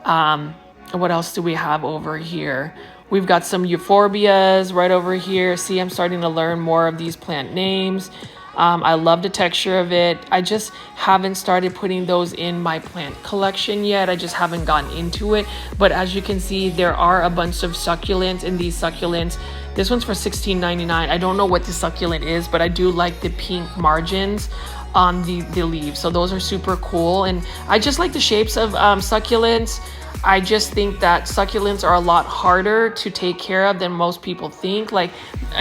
What else do we have over here? We've got some euphorbias right over here. See, I'm starting to learn more of these plant names. I love the texture of it. I just haven't started putting those in my plant collection yet. I just haven't gotten into it. But as you can see, there are a bunch of succulents in these succulents. This one's for $16.99. I don't know what the succulent is, but I do like the pink margins on the leaves. So those are super cool. And I just like the shapes of succulents. I just think that succulents are a lot harder to take care of than most people think. Like,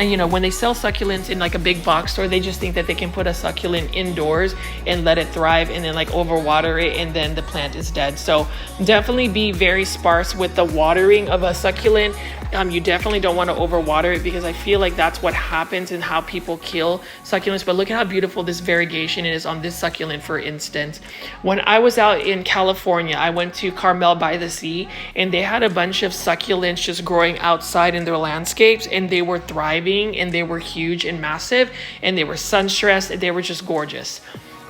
you know, when they sell succulents in like a big box store, they just think that they can put a succulent indoors and let it thrive and then like overwater it and then the plant is dead. So definitely be very sparse with the watering of a succulent. You definitely don't want to overwater it, because I feel like that's what happens and how people kill succulents. But look at how beautiful this variegation is on this succulent, for instance. When I was out in California, I went to Carmel by the Sea, and they had a bunch of succulents just growing outside in their landscapes, and they were thriving, and they were huge and massive, and they were sun stressed, and they were just gorgeous.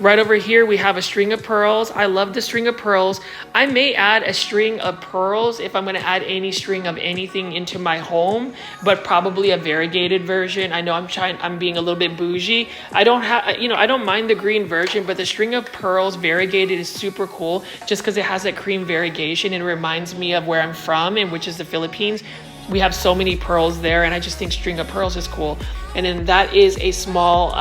Right over here, we have a string of pearls. I love the string of pearls. I may add a string of pearls if I'm going to add any string of anything into my home, but probably a variegated version. I know I'm being a little bit bougie. I don't mind the green version, but the string of pearls variegated is super cool just because it has that cream variegation and reminds me of where I'm from, and which is the Philippines. We have so many pearls there, and I just think string of pearls is cool. And then that is a small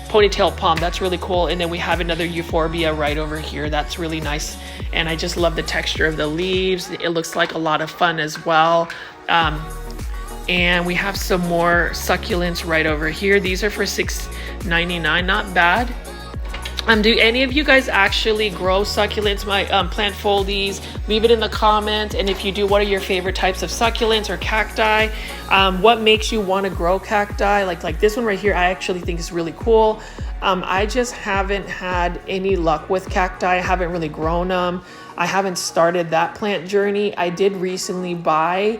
ponytail palm. That's really cool. And then we have another euphorbia right over here. That's really nice. And I just love the texture of the leaves. It looks like a lot of fun as well. And we have some more succulents right over here. These are for $6.99. Not bad. Do any of you guys actually grow succulents? My plant foldies, leave it in the comments. And if you do, what are your favorite types of succulents or cacti? What makes you want to grow cacti? Like this one right here, I actually think is really cool. I just haven't had any luck with cacti. I haven't really grown them. I haven't started that plant journey. I did recently buy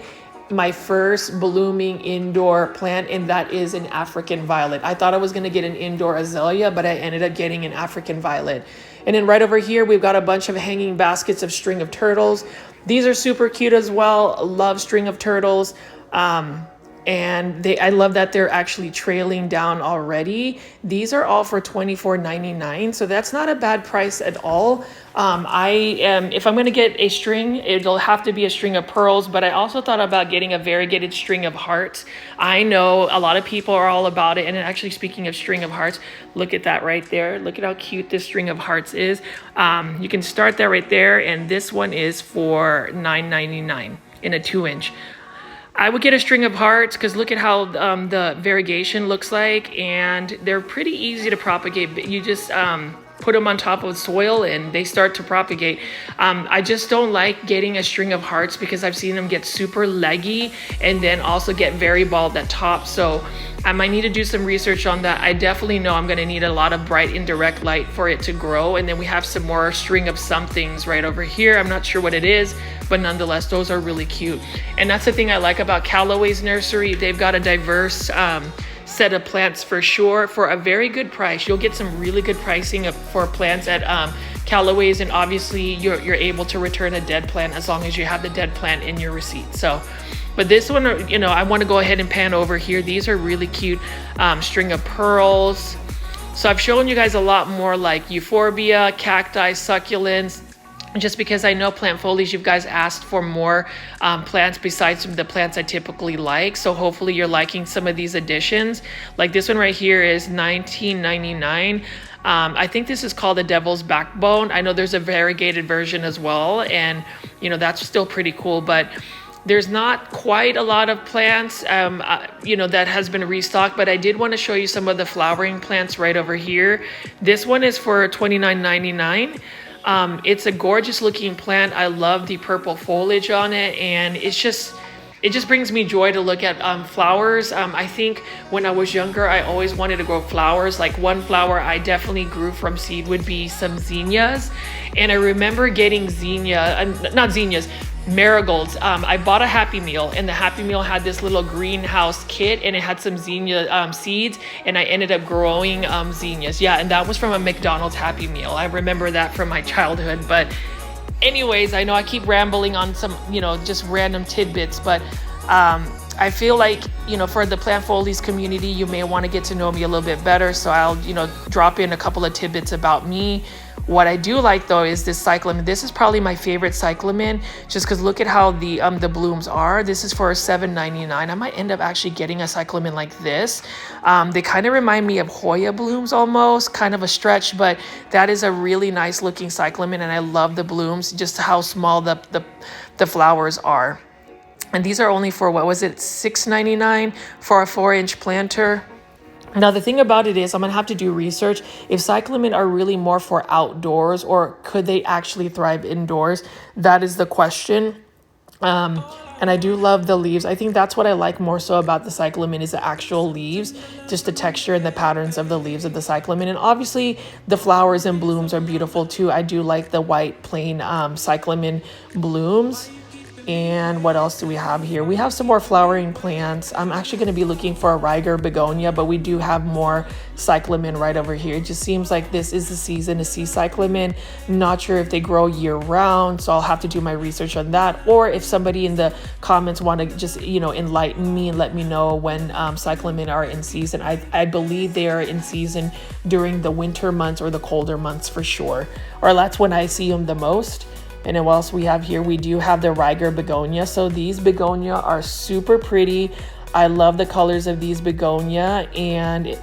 my first blooming indoor plant, and that is an African violet. I thought I was going to get an indoor azalea, but I ended up getting an African violet. And then right over here, we've got a bunch of hanging baskets of string of turtles. These are super cute as well. Love string of turtles. And I love that they're actually trailing down already. These are all for $24.99, so that's not a bad price at all. If I'm going to get a string, it'll have to be a string of pearls, but I also thought about getting a variegated string of hearts. I know a lot of people are all about it, and actually, speaking of string of hearts, look at that right there. Look at how cute this string of hearts is. You can start that right there, and this one is for $9.99 in a 2-inch. I would get a string of hearts because look at how the variegation looks like, and they're pretty easy to propagate. You just put them on top of soil and they start to propagate. I just don't like getting a string of hearts because I've seen them get super leggy and then also get very bald at top. So I might need to do some research on that. I definitely know I'm going to need a lot of bright indirect light for it to grow. And then we have some more string of somethings right over here. I'm not sure what it is, but nonetheless, those are really cute. And that's the thing I like about Callaways Nursery. They've got a diverse set of plants for sure for a very good price. You'll get some really good pricing for plants at Callaways, and obviously you're able to return a dead plant as long as you have the dead plant in your receipt. So, but this one, I want to go ahead and pan over here. These are really cute string of pearls. So I've shown you guys a lot more like euphorbia, cacti, succulents, just because I know plant foliage, you guys asked for more plants besides the plants I typically like. So hopefully you're liking some of these additions. Like this one right here is $19.99. I think this is called the Devil's Backbone. I know there's a variegated version as well, and that's still pretty cool, but there's not quite a lot of plants, that has been restocked, but I did want to show you some of the flowering plants right over here. This one is for $29.99. It's a gorgeous looking plant. I love the purple foliage on it, and it just brings me joy to look at flowers. I think when I was younger, I always wanted to grow flowers. Like one flower I definitely grew from seed would be some zinnias. And I remember getting marigolds. I bought a Happy Meal, and the Happy Meal had this little greenhouse kit, and it had some zinnia seeds, and I ended up growing zinnias. Yeah, and that was from a McDonald's Happy Meal. I remember that from my childhood. But anyways, I know I keep rambling on some, just random tidbits, but I feel like, for the plant foliage community, you may want to get to know me a little bit better. So I'll, drop in a couple of tidbits about me. What I do like though is this cyclamen. This is probably my favorite cyclamen, just because look at how the blooms are. This is for $7.99. I might end up actually getting a cyclamen like this. They kind of remind me of Hoya blooms almost, kind of a stretch, but that is a really nice looking cyclamen, and I love the blooms, just how small the flowers are. And these are only for, $6.99 for a 4-inch planter. Now, the thing about it is I'm going to have to do research if cyclamen are really more for outdoors, or could they actually thrive indoors? That is the question. And I do love the leaves. I think that's what I like more so about the cyclamen is the actual leaves, just the texture and the patterns of the leaves of the cyclamen. And obviously the flowers and blooms are beautiful too. I do like the white plain cyclamen blooms. And what else do we have here? We have some more flowering plants. I'm actually going to be looking for a Riger begonia, but we do have more cyclamen right over here. It just seems like this is the season to see cyclamen. Not sure if they grow year round, so I'll have to do my research on that. Or if somebody in the comments want to just, enlighten me and let me know when cyclamen are in season. I believe they are in season during the winter months or the colder months for sure. Or that's when I see them the most. And then what else we have here? We do have the Riger begonia. So these begonia are super pretty. I love the colors of these begonia. And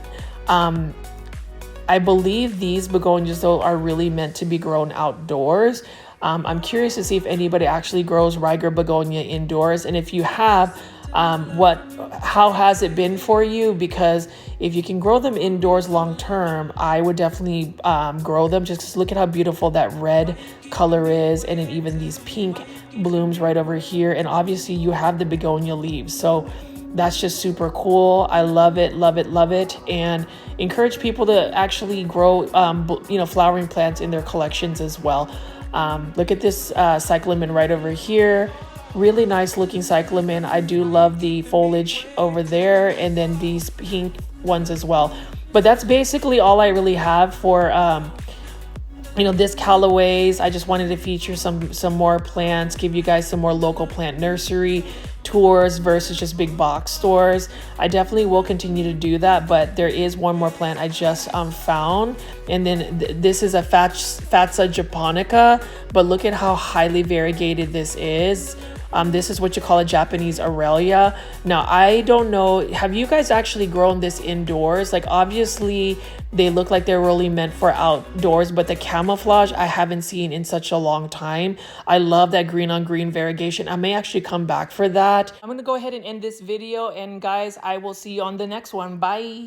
I believe these begonias, though, are really meant to be grown outdoors. I'm curious to see if anybody actually grows Riger begonia indoors. And if you have, how has it been for you? Because if you can grow them indoors long term, I would definitely grow them. Just look at how beautiful that red color is, and then even these pink blooms right over here. And obviously you have the begonia leaves, so that's just super cool. I love it, love it, love it, and encourage people to actually grow flowering plants in their collections as well. Look at this cyclamen right over here. Really nice looking cyclamen. I do love the foliage over there, and then these pink ones as well. But that's basically all I really have for You know, this Callaways, I just wanted to feature some more plants, give you guys some more local plant nursery tours versus just big box stores. I definitely will continue to do that, but there is one more plant I just found, and then this is a Fatsa japonica, but look at how highly variegated this is. This is what you call a Japanese Aurelia. Now, I don't know, have you guys actually grown this indoors? Like, obviously, they look like they're really meant for outdoors, but the camouflage I haven't seen in such a long time. I love that green on green variegation. I may actually come back for that. I'm gonna go ahead and end this video, and guys, I will see you on the next one. Bye.